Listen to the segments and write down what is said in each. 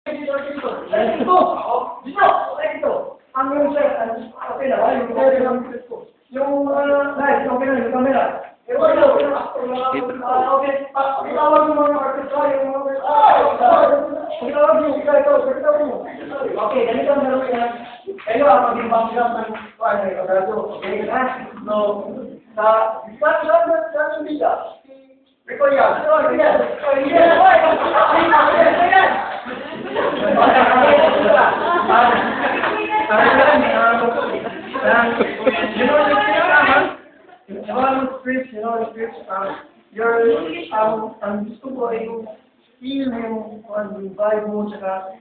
Dito! Dito! Dito! Ang yung sir, okay na, yung camera ng ko. Yung live, okay na, yung camera. Okay, pakitawag mo mga artista, yung mga pakitawag mo, pakitawag mo. Okay, ganito ang meron yan. Kayo ang maging background ng kadrado. Okay, ha? No, saan biga? Ikaw yan. Ang gusto ko ay yung feel yung vibe mo, tsaka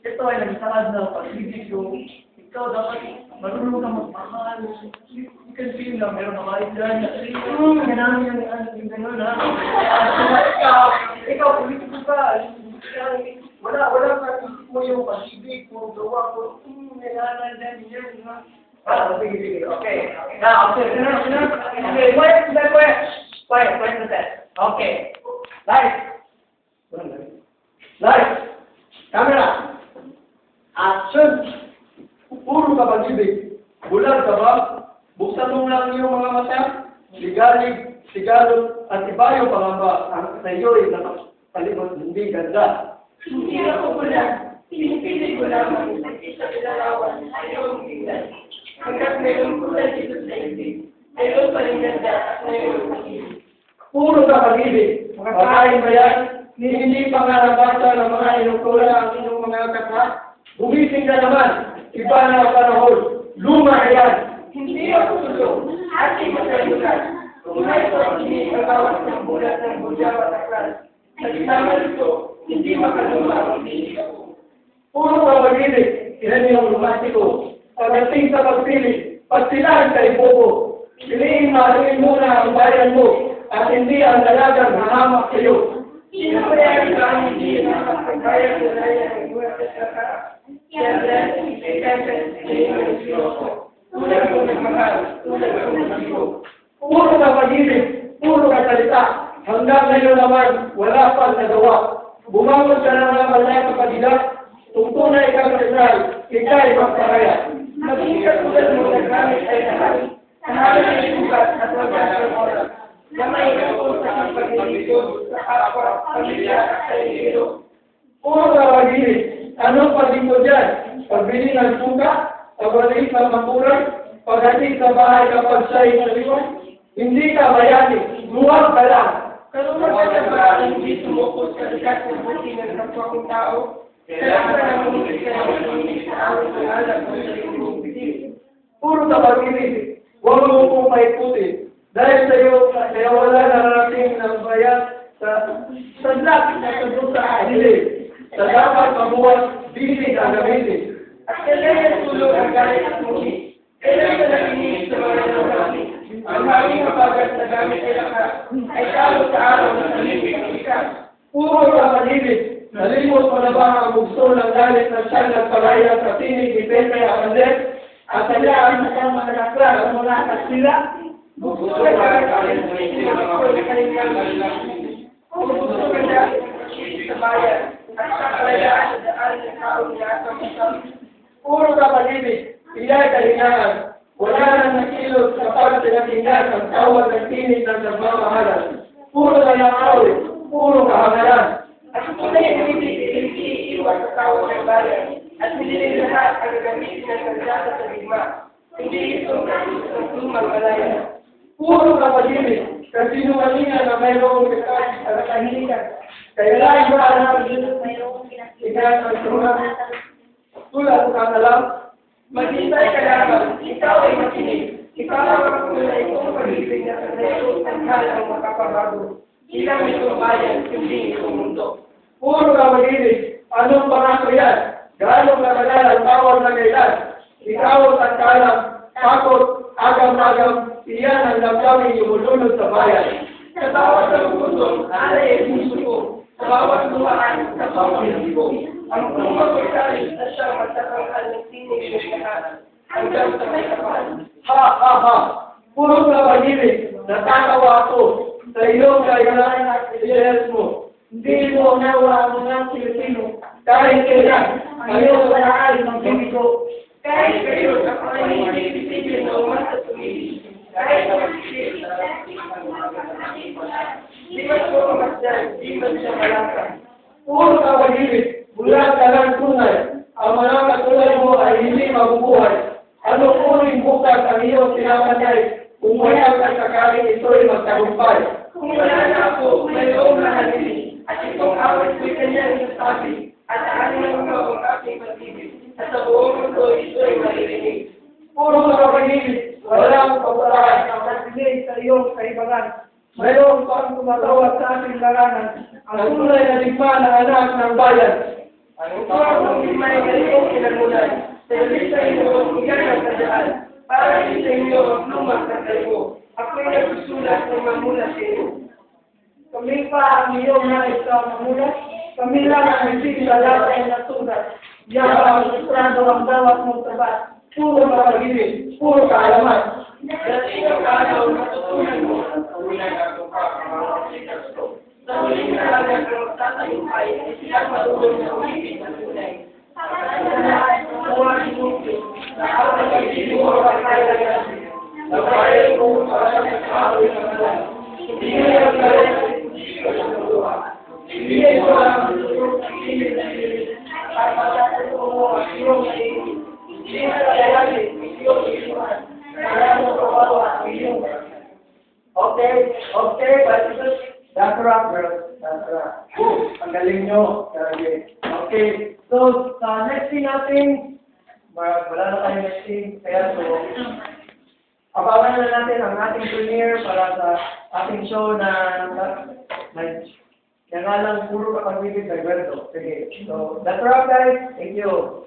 ito ay nagsalad na pag-ibig yung ikaw dapat marunong ka magmahal. You can feel na meron babae dyan. Kailangan yung gano'n ha. Ikaw, politiko ka. Wala ka mo yung pag-ibig mo, gawa ko. Kailangan din yun ha. Sige. Okay. Now, okay, quiet na set. Okay. Light. Camera. Action. Puro ka pag-ibig. Bulag ka ba? Buksan mo lang yung mga mata. Ligalig, sigalot, at ibayo pangamba. Ang sa iyo ay nakapalibot hindi ganda. Hindi ako bulag. Pinipili ko lang ang isa pinalawan. Ayaw ang biglan. Hanggang mayroong kulay dito sa ibig. Mayroon pa rin ganda at mayroong pag-ibig. Puro ka pag-ibig. Makakain ba yan? Hindi pa nga nabasa ng mga inukula ang inyong mga kata. Bumising ka naman. Iba na ang panahon. Luma na yan. Hindi ako tulong. Ating masayugan. Kung may ito, hindi kagawas ng bulat ng budya mataklas. Nagsama nito, hindi makaluma ang hindi ako. Puro ka pag-ibig. Ilan yung romantiko. Pagdating sa pagpili, pagsilahan sa ipopo. Piliin mahalin muna ang bayan mo at hindi ang dalagang hahamak sa iyo. Sino kaya ang hindi nakapagkaya sa laya ng buwan sa saka? Kaya tulad ko nagmahal, tulad ko nagmahal. Puro ka pag-ibig, puro ka salita. Hanggang ngayon naman, wala pang nagawa. Bumangon ka na naman na kapatidak. Tungtunay ka sa ikay magparaya. Maging katulad mo naggamit ay lahat. Nahalan ay sugat at wagas ng oras. Na may kakul sa pag-ibig sa kapwa, pamilya at sa iyo. Puro ka pag-ibig. Anong pag-ibig mo dyan? Pagbili ng suka, pagbalik ng makulay, pagdating sa bahay kapag siya'y naliwan, hindi ka bayani, luwag ka lang. Kalunod ka ba ang hindi sumukot sa likat ng buti ng kapwa kong tao? Kailangan ka ng mungkit ka ng mungkit sa awit ng alam ng sarili mong bitin. Puro ka pag-ibig. Huwag mo kong maiputin. Dahil sa iyo, kaya wala narating ng bayan sa sandak na sa ahili. Sa dapat mabuhat, bisig ang gamitin. At kailangan tulog ang galit at muli. Kailangan ka nakinig sa mga nalami. Ang hanging mabagat na gamit ay lakas, ay talo sa araw ng salimig ng ikas. Puro ka pag-ibig. Nalimot mo na ba ang bugso ng galit na siya nagpalaya sa tinig ni Pepe Arandet? At sayaan na kang mga nakla at mga kasila? Bugso ka galit sa sila ako na kalingang bugso ka galit sa bayan. At sa kalayaan sa daan ng taong niyasang. Puro ka pag-ibig. Iya'y kalingaan. Wala nang nakilot kapag sinatingnan ang tawag ng tinig ng nagmamahalan. Puro ka ng awit. Puro ka hangalan. At kung hindi iiwan sa tao ng bayan, at hindi lahat ang gagamitin ng sandata sa digma, hindi ito ng lumang malaya. Puro ka pag-ibig. Kasi numalingan na mayroong kasas sa kahilikan. Kaya lang ba ang mayroong pinasigan ang tulad? Tulad ka na lang. Maghintay ka lamang, ikaw ay makinig. Ikaw ang kulay kong pag-ibig na sa layo at halang makapabago. Ilang itong bayan, hindi itong mundo. Puro ka pag-ibig. Anong pangako yan? Gaano katagal ang tawag na kailan? Ikaw at kalang, takot, agam-agam, iyan ang damdamin lumulunod sa bayan. Sa bawat kalupuson, alay ay susuko. Sa bawat lumaan, sa bawat libo. Ang kumapagsalit na siyang magtatangkal ng tinig ng lahat. Hanggang sa may kapal. Ha! Puro ka pag-ibig. Natatawa ako sa iyong kailangan at ideas mo. Hindi mo nawa ang mga Pilipino. kahit kailan, kayo sa lahat ng bibigo. Kahit kayo sa kanyang ibibigay na umasa tumili. Kahit na mag-isip. Di man po kamasdan, di man siya malaka. Puro ka pag-ibig, bulag ka ng tunay. Ang mga katulad mo ay hindi mabubuhay. Ano uling bukas ang iyong pinapatay? Kung wala ka sakaling ito'y magtagumpay. Kung wala na ako, mayroong nahalili. At itong awat ko'y kanyang nasabi. At aanin mo ang aking pag-ibig. At sa buong mundo, ito'y maririnig. Puro ka pag-ibig, walang pagpapalakan. ang nagsigay sa iyong kaibagan. Mayroon pang tumatawag sa ating larangan. Ang tunay na digma ng anak ng bayan. Ito ang may ganitong kinagulan. Sa ilisa inyo, iyan ang kadaan. Para sa inyo ang lumang kataybo. Ako'y nagsusulat ng mamula sa inyo. Kami pa ang iyong nais na mamulat. Kami lang ang hindi sa lahat ay nasulat. Yabang istrado ang bawat mong tabat. Puro ka pag-ibig, puro kaalaman. Darating ang araw na tutunan mo ang tunay na tupak ang mga sikas ko. Sa huling nalagan ang magtatagumpay, silang marunong na umibig ng tunay. Tuwan mo, na ako nag-ibig mo ang kailangan. Nabayan mo para sa kahoy ng buwan. Hindi mo ang kailangan, hindi ko sa luha. Hindi mo ang lulusok ng ilig na ilig. At pagkatalo mo ang iyong ilig. Hindi mo kailangan, hindi mo iluhan. Kaya mo kawawa ang iyong. Okay, but that's a wrap, girl. That's a wrap. Ang galing nyo. Okay, so sa next thing natin, wala na tayong next thing. Kaya so, abangan na natin ang ating premiere para sa ating show na nangalang puro kapag-ibig na Gwerdo. Sige, so that's a wrap, guys. Thank you.